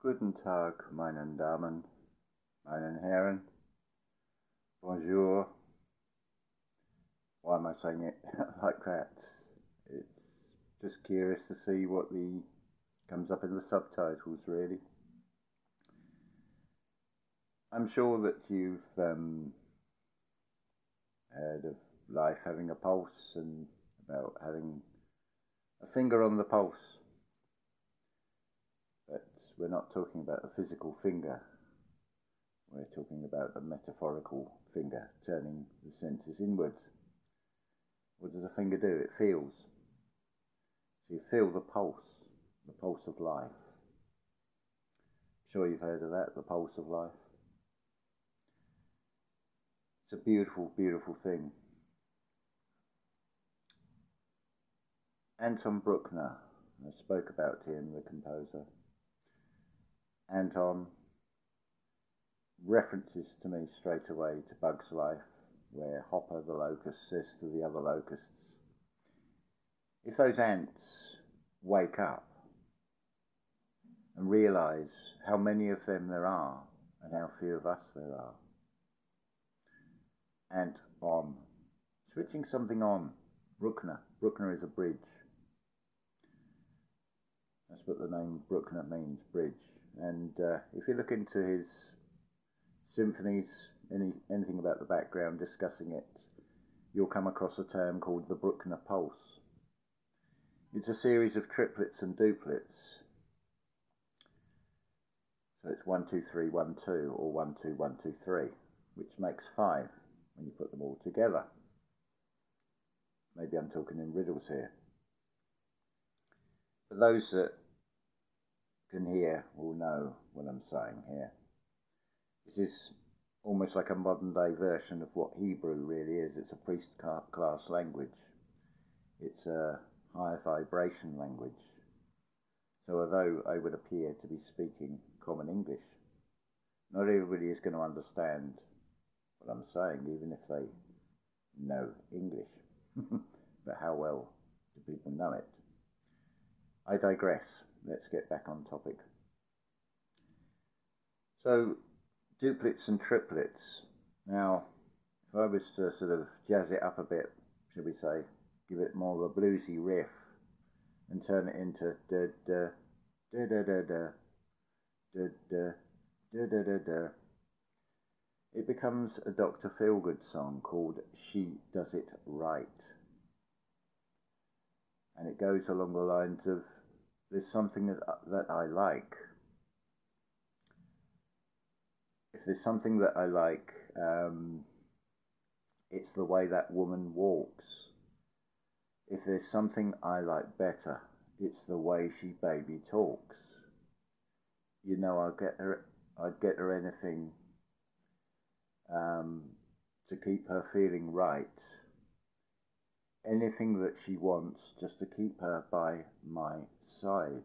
Guten Tag, meine Damen, meine Herren. Bonjour. Why am I saying it like that? It's just curious to see what comes up in the subtitles, really. I'm sure that you've heard of life having a pulse and about having a finger on the pulse. But we're not talking about a physical finger. We're talking about a metaphorical finger turning the senses inward. What does a finger do? It feels. So you feel the pulse of life. Sure you've heard of that, the pulse of life. It's a beautiful, beautiful thing. Anton Bruckner, I spoke about him, the composer. Anton references to me straight away to Bug's Life, where Hopper the locust says to the other locusts, if those ants wake up and realise how many of them there are and how few of us there are. Ant on. Switching something on. Bruckner. Bruckner is a bridge. That's what the name Bruckner means, bridge. And if you look into his symphonies, anything about the background discussing it, you'll come across a term called the Bruckner pulse. It's a series of triplets and duplets. So it's 1, 2, 3, 1, 2, or 1, 2, 1, 2, 3, which makes 5 when you put them all together. Maybe I'm talking in riddles here. For those that can hear will know what I'm saying here. This is almost like a modern day version of what Hebrew really is. It's a priest class language. It's a high vibration language. So although I would appear to be speaking common English, not everybody is going to understand what I'm saying, even if they know English. But how well do people know it? I digress. Let's get back on topic. So, duplets and triplets. Now, if I was to sort of jazz it up a bit, shall we say, give it more of a bluesy riff and turn it into da da da da da da da da da da da da, it becomes a Dr. Feelgood song called She Does It Right. And it goes along the lines of, there's something that I like. If there's something that I like, it's the way that woman walks. If there's something I like better, it's the way she baby talks. You know, I'd get her anything to keep her feeling right. Anything that she wants, just to keep her by my side.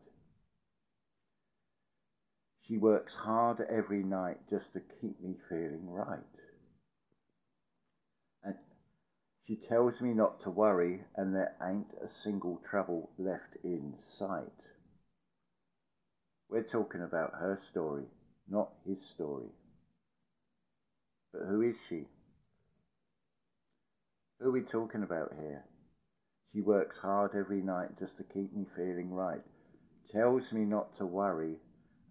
She works hard every night just to keep me feeling right. And she tells me not to worry, and there ain't a single trouble left in sight. We're talking about her story, not his story. But who is she? Who are we talking about here? She works hard every night just to keep me feeling right. Tells me not to worry,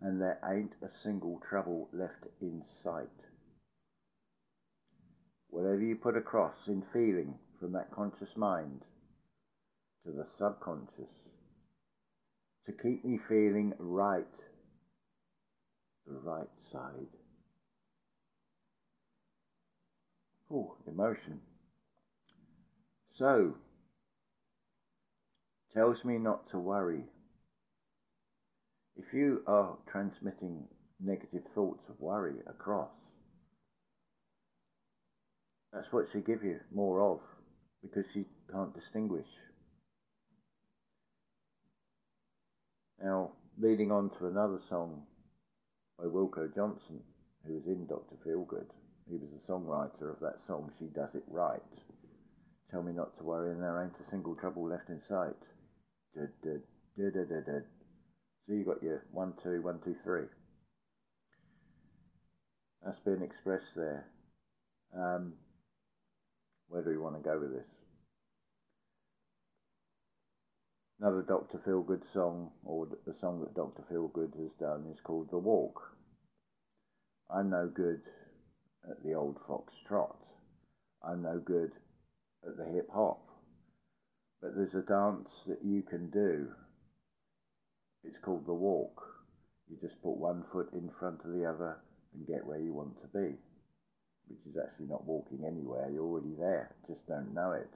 and there ain't a single trouble left in sight. Whatever you put across in feeling from that conscious mind to the subconscious, to keep me feeling right, the right side. Oh, emotion. So, tells me not to worry. If you are transmitting negative thoughts of worry across, that's what she'll give you more of, because she can't distinguish. Now, leading on to another song by Wilko Johnson, who was in Dr. Feelgood. He was the songwriter of that song, She Does It Right. Tell me not to worry, and there ain't a single trouble left in sight. Da, da, da, da, da, da. So you got your 1, 2, 1, 2, 3. That's being expressed there. Where do we want to go with this? Another Dr. Feelgood song, or the song that Dr. Feelgood has done, is called The Walk. I'm no good at the old foxtrot. I'm no good at the hip hop. But there's a dance that you can do. It's called The Walk. You just put one foot in front of the other and get where you want to be, which is actually not walking anywhere. You're already there, just don't know it.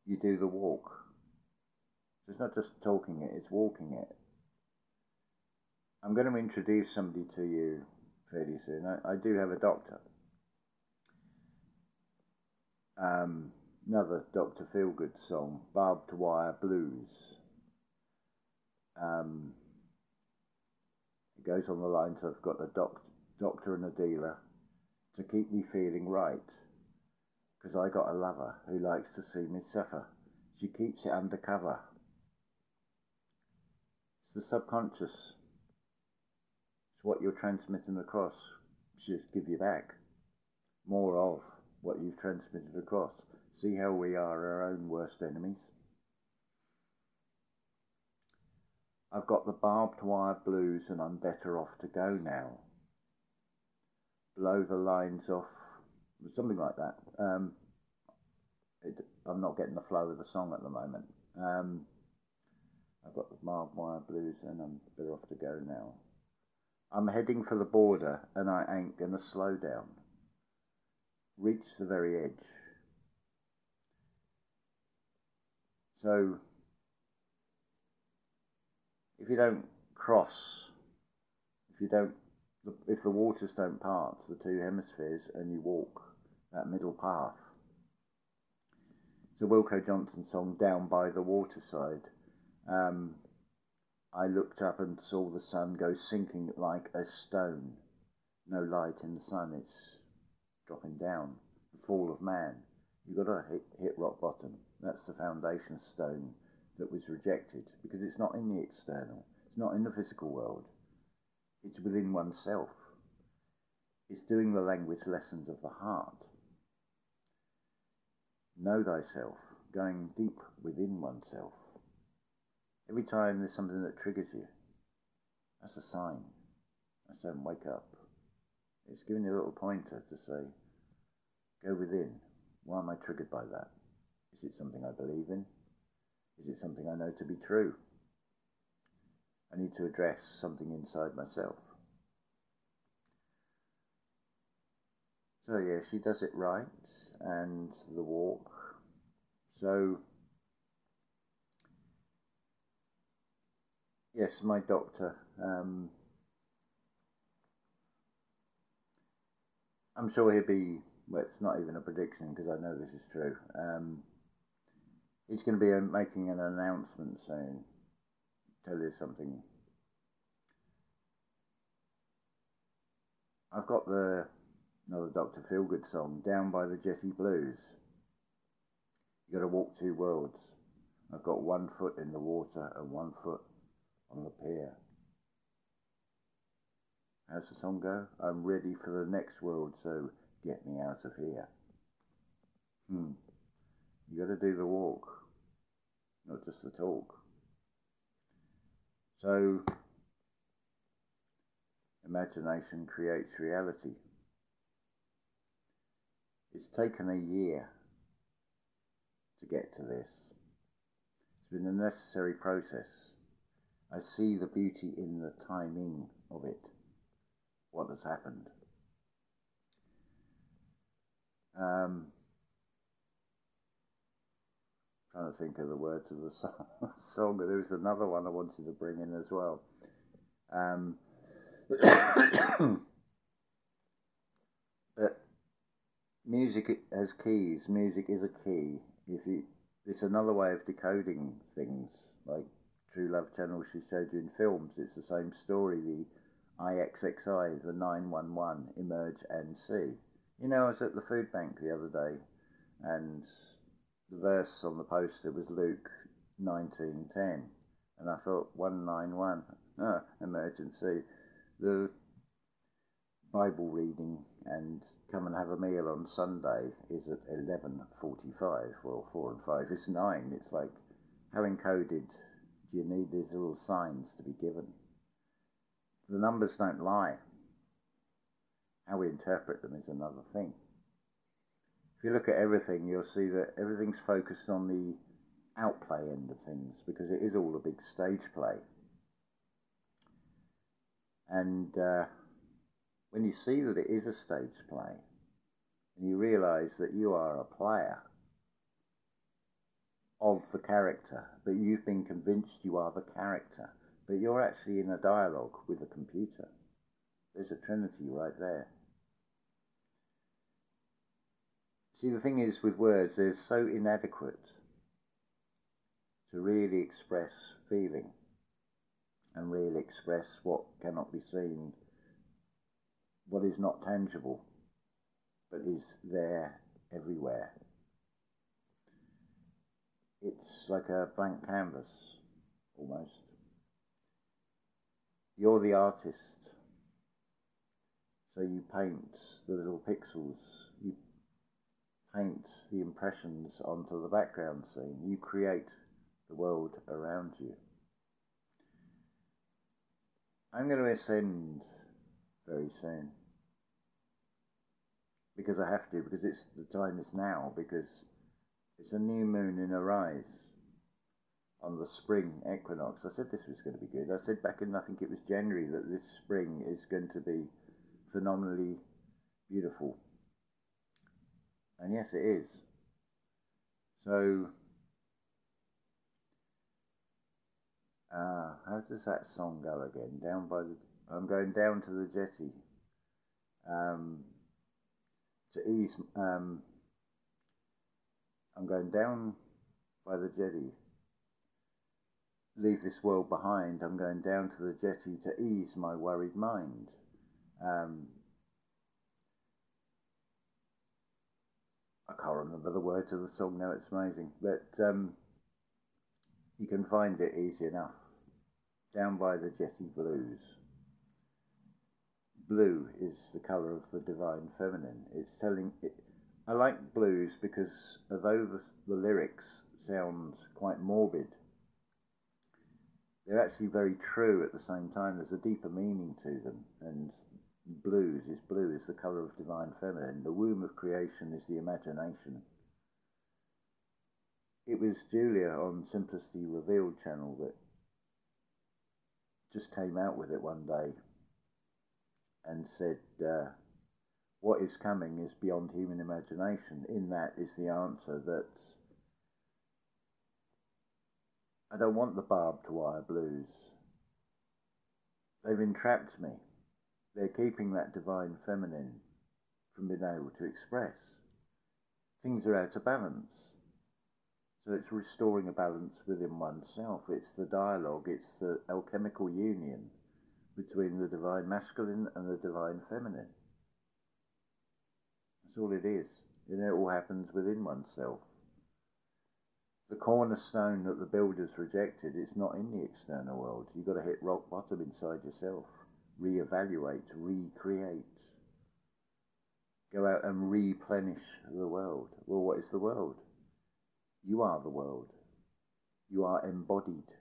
You do the walk. So it's not just talking it, it's walking it. I'm going to introduce somebody to you fairly soon. I do have a doctor. Another Dr. Feelgood song, Barbed Wire Blues. It goes on the lines, I've got a doctor and a dealer to keep me feeling right, because I got a lover who likes to see me suffer. She keeps it undercover. It's the subconscious. It's what you're transmitting across. She'll give you back more of what you've transmitted across. See how we are our own worst enemies. I've got the barbed wire blues and I'm better off to go now. Blow the lines off, something like that. I'm not getting the flow of the song at the moment. I've got the barbed wire blues and I'm better off to go now. I'm heading for the border and I ain't gonna slow down. Reach the very edge. So, if you don't cross, if the waters don't part, the two hemispheres, and you walk that middle path. It's a Wilko Johnson song, Down by the Waterside. I looked up and saw the sun go sinking like a stone. No light in the sun, it's dropping down. The fall of man. You've got to hit rock bottom. That's the foundation stone that was rejected, because it's not in the external. It's not in the physical world. It's within oneself. It's doing the language lessons of the heart. Know thyself, going deep within oneself. Every time there's something that triggers you, that's a sign. That's saying, wake up. It's giving you a little pointer to say, go within. Why am I triggered by that? Is it something I believe in? Is it something I know to be true? I need to address something inside myself. So yeah, she does it right, and the walk. So, yes, my doctor, I'm sure he'll be, well, it's not even a prediction because I know this is true. He's going to be making an announcement soon. Tell you something. I've got another Dr. Feelgood song, Down by the Jetty Blues. You got to walk two worlds. I've got 1 foot in the water and 1 foot on the pier. How's the song go? I'm ready for the next world, so get me out of here. You got to do the walk, not just the talk. So, imagination creates reality. It's taken a year to get to this. It's been a necessary process. I see the beauty in the timing of it, what has happened. Trying to think of the words of the song. There was another one I wanted to bring in as well. But music has keys. Music is a key. It's another way of decoding things, like True Love Channel she showed you in films. It's the same story. The IXXI, the 911, emerge and see. You know, I was at the food bank the other day, and the verse on the poster was Luke 1910. And I thought, 191, emergency. The Bible reading and come and have a meal on Sunday is at 11:45. Well, 4 and 5 is 9. It's like, how encoded do you need these little signs to be given? The numbers don't lie. How we interpret them is another thing. If you look at everything, you'll see that everything's focused on the outplay end of things, because it is all a big stage play. And when you see that it is a stage play, and you realise that you are a player of the character, but you've been convinced you are the character, but you're actually in a dialogue with a computer. There's a trinity right there. See, the thing is with words, they're so inadequate to really express feeling and really express what cannot be seen, what is not tangible, but is there everywhere. It's like a blank canvas, almost. You're the artist, so you paint the little pixels, you paint the impressions onto the background scene, you create the world around you. I'm going to ascend very soon, because I have to, because the time is now, because it's a new moon in Arise on the spring equinox. I said this was going to be good. I said back in, I think it was January, that this spring is going to be phenomenally beautiful. And yes, it is. So, how does that song go again? I'm going down to the jetty to ease. I'm going down by the jetty. Leave this world behind. I'm going down to the jetty to ease my worried mind. I can't remember the words of the song now, it's amazing. But you can find it easy enough. Down by the jetty blues. Blue is the colour of the divine feminine. It's telling it. I like blues because although the lyrics sound quite morbid, they're actually very true at the same time. There's a deeper meaning to them, and blue is the colour of divine feminine. The womb of creation is the imagination. It was Julia on Simplicity Revealed channel that just came out with it one day and said, what is coming is beyond human imagination. In that is the answer that I don't want the barbed wire blues. They've entrapped me. They're keeping that divine feminine from being able to express. Things are out of balance. So it's restoring a balance within oneself. It's the dialogue, it's the alchemical union between the divine masculine and the divine feminine. That's all it is. And it all happens within oneself. The cornerstone that the builders rejected, it's not in the external world. You've got to hit rock bottom inside yourself. Reevaluate, recreate. Go out and replenish the world. Well, what is the world? You are the world. You are embodied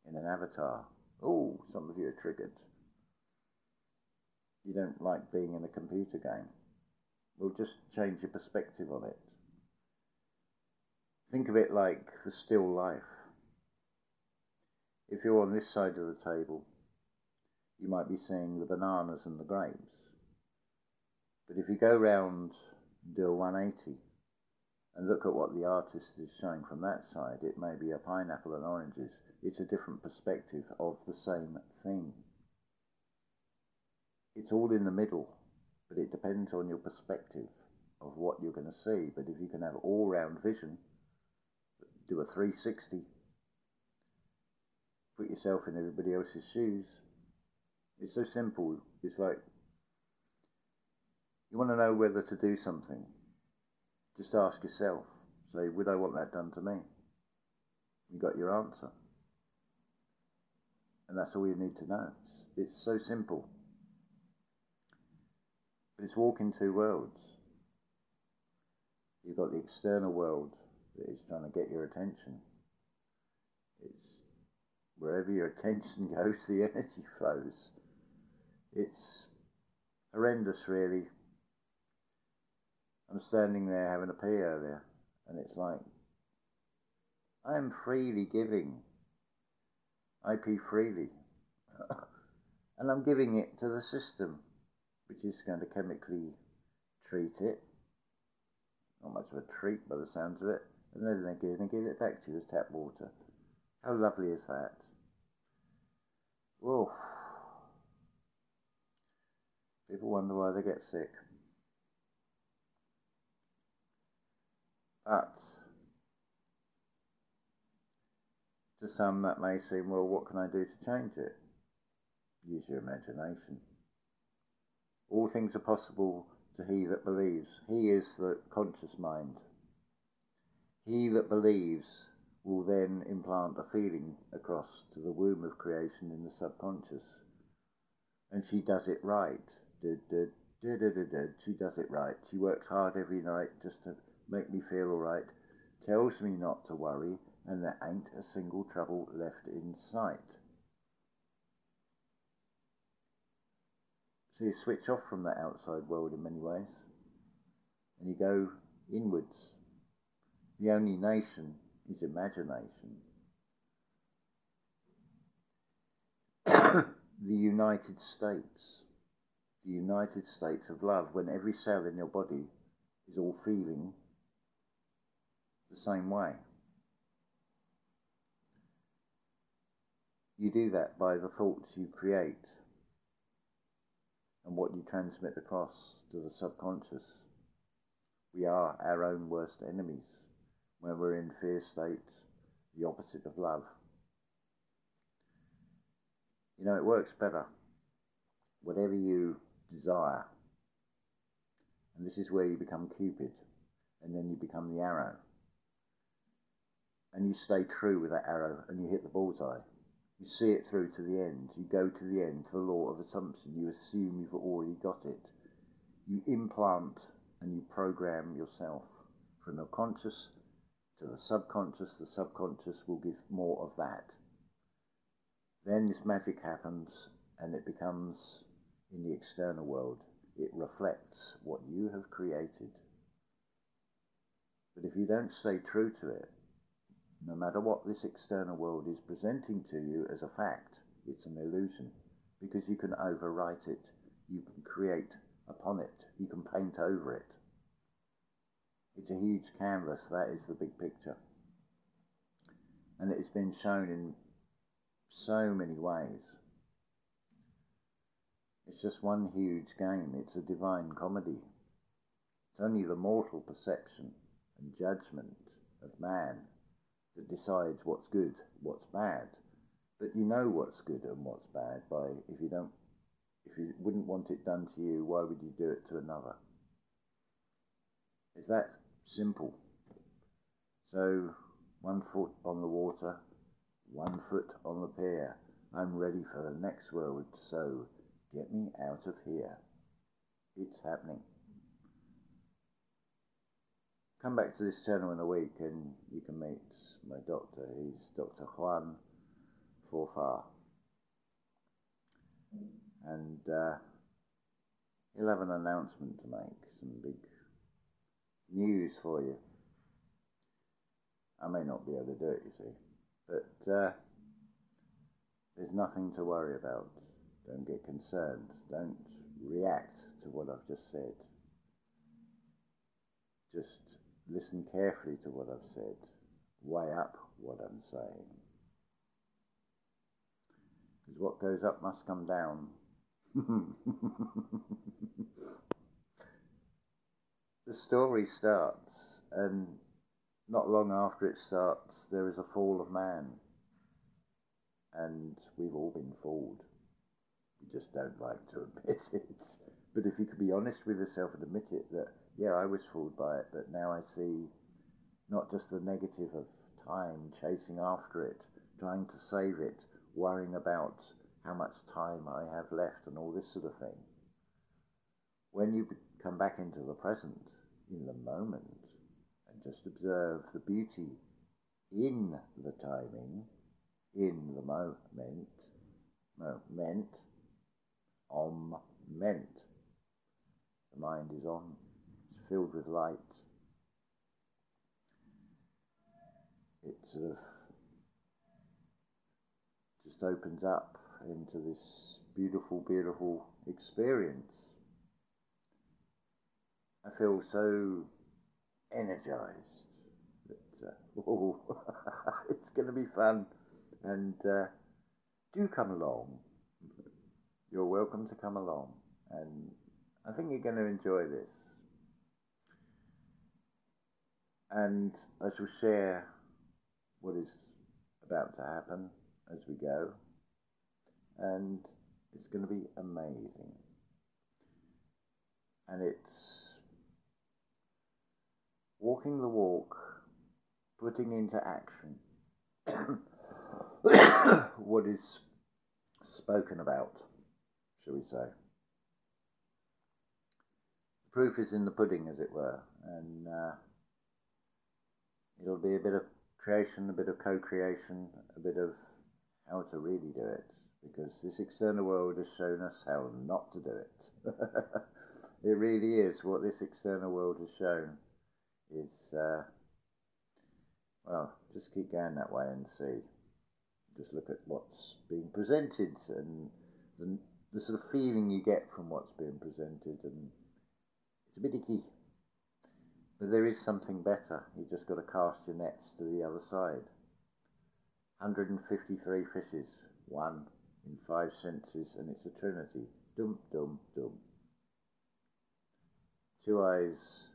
in an avatar. Oh, some of you are triggered. You don't like being in a computer game. Well, just change your perspective on it. Think of it like the still life. If you're on this side of the table, you might be seeing the bananas and the grapes. But if you go round and do a 180 and look at what the artist is showing from that side, it may be a pineapple and oranges. It's a different perspective of the same thing. It's all in the middle, but it depends on your perspective of what you're going to see. But if you can have all-round vision, do a 360, put yourself in everybody else's shoes. It's so simple. It's like, you want to know whether to do something. Just ask yourself, say, would I want that done to me? You got your answer. And that's all you need to know. It's so simple. But it's walking two worlds. You've got the external world that is trying to get your attention. It's wherever your attention goes, the energy flows. It's horrendous, really. I'm standing there having a pee earlier, and it's like, I am freely giving. I pee freely. And I'm giving it to the system, which is going to chemically treat it. Not much of a treat by the sounds of it. And then they're going to give it back to you as tap water. How lovely is that? Whoa. People wonder why they get sick. But to some that may seem, well, what can I do to change it? Use your imagination. All things are possible to he that believes. He is the conscious mind. He that believes will then implant a feeling across to the womb of creation in the subconscious. And she does it right. She does it right. She works hard every night just to make me feel alright. Tells me not to worry, and there ain't a single trouble left in sight. So you switch off from that outside world in many ways, and you go inwards. The only nation is imagination. The United States of love, when every cell in your body is all feeling the same way. You do that by the thoughts you create and what you transmit across to the subconscious. We are our own worst enemies when we're in fear states, the opposite of love. You know, it works better. Whatever you desire, and this is where you become Cupid, and then you become the arrow. And you stay true with that arrow, and you hit the bullseye. You see it through to the end. You go to the end, to the law of assumption. You assume you've already got it. You implant and you program yourself from your conscious to the subconscious. The subconscious will give more of that. Then this magic happens, and it becomes in the external world. It reflects what you have created. But if you don't stay true to it, no matter what this external world is presenting to you as a fact, it's an illusion, because you can overwrite it, you can create upon it, you can paint over it. It's a huge canvas, that is the big picture. And it's been shown in so many ways. It's just one huge game. It's a divine comedy. It's only the mortal perception and judgment of man that decides what's good, what's bad. But you know what's good and what's bad by if you wouldn't want it done to you, why would you do it to another? It's that simple. So 1 foot on the water, 1 foot on the pier. I'm ready for the next world, so get me out of here. It's happening. Come back to this channel in a week and you can meet my doctor. He's Dr. Juan Forfar. And he'll have an announcement to make, some big news for you. I may not be able to do it, you see, but there's nothing to worry about. Don't get concerned. Don't react to what I've just said. Just listen carefully to what I've said. Weigh up what I'm saying. Because what goes up must come down. The story starts, and not long after it starts, there is a fall of man. And we've all been fooled. We just don't like to admit it. But if you could be honest with yourself and admit it, that, yeah, I was fooled by it, but now I see not just the negative of time chasing after it, trying to save it, worrying about how much time I have left and all this sort of thing. When you come back into the present, in the moment, and just observe the beauty in the timing, in the moment, meant. The mind is on, it's filled with light. It sort of just opens up into this beautiful, beautiful experience. I feel so energized that it's going to be fun, and do come along. You're welcome to come along, and I think you're going to enjoy this. And I shall share what is about to happen as we go, and it's going to be amazing. And it's walking the walk, putting into action what is spoken about, shall we say. The proof is in the pudding, as it were, and it'll be a bit of creation, a bit of co-creation, a bit of how to really do it, because this external world has shown us how not to do it. It really is. What this external world has shown is, well, just keep going that way and see. Just look at what's being presented and the sort of feeling you get from what's being presented, and it's a bit icky. But there is something better. You've just got to cast your nets to the other side. 153 fishes, one in 5 senses, and it's a trinity. Dum, dum, dum. 2 eyes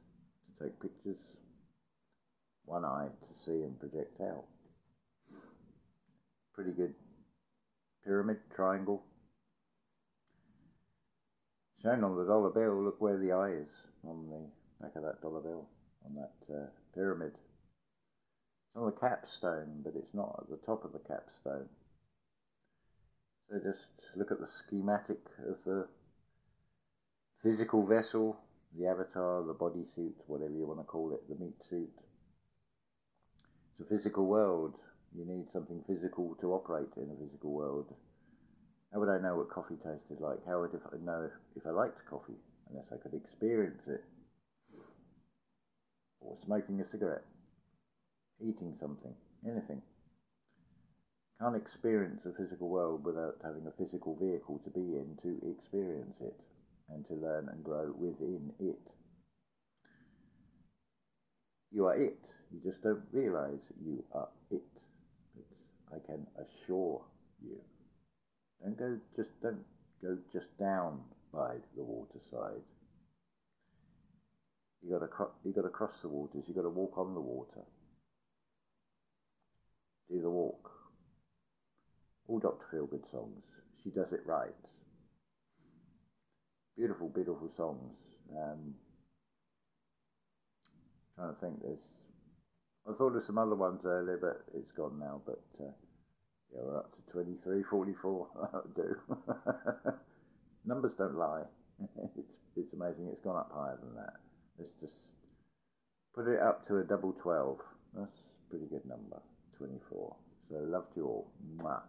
to take pictures, 1 eye to see and project out. Pretty good pyramid, triangle. Shown on the dollar bill, look where the eye is on the back of that dollar bill, on that pyramid. It's on the capstone, but it's not at the top of the capstone. So just look at the schematic of the physical vessel, the avatar, the bodysuit, whatever you want to call it, the meat suit. It's a physical world. You need something physical to operate in a physical world. How would I know what coffee tasted like? How would I know if I liked coffee unless I could experience it? Or smoking a cigarette, eating something, anything. Can't experience a physical world without having a physical vehicle to be in to experience it and to learn and grow within it. You are it. You just don't realise you are it. But I can assure you, don't go just down by the waterside. You got to cross the waters. You got to walk on the water. Do the walk. All Dr. Feelgood songs. She does it right. Beautiful, beautiful songs. Trying to think, I thought of some other ones earlier, but it's gone now. But yeah, we're up to 23, 44. That'll do. Numbers don't lie. It's amazing. It's gone up higher than that. Let's just put it up to a double 12. That's a pretty good number. 24. So love to you all. Mwah.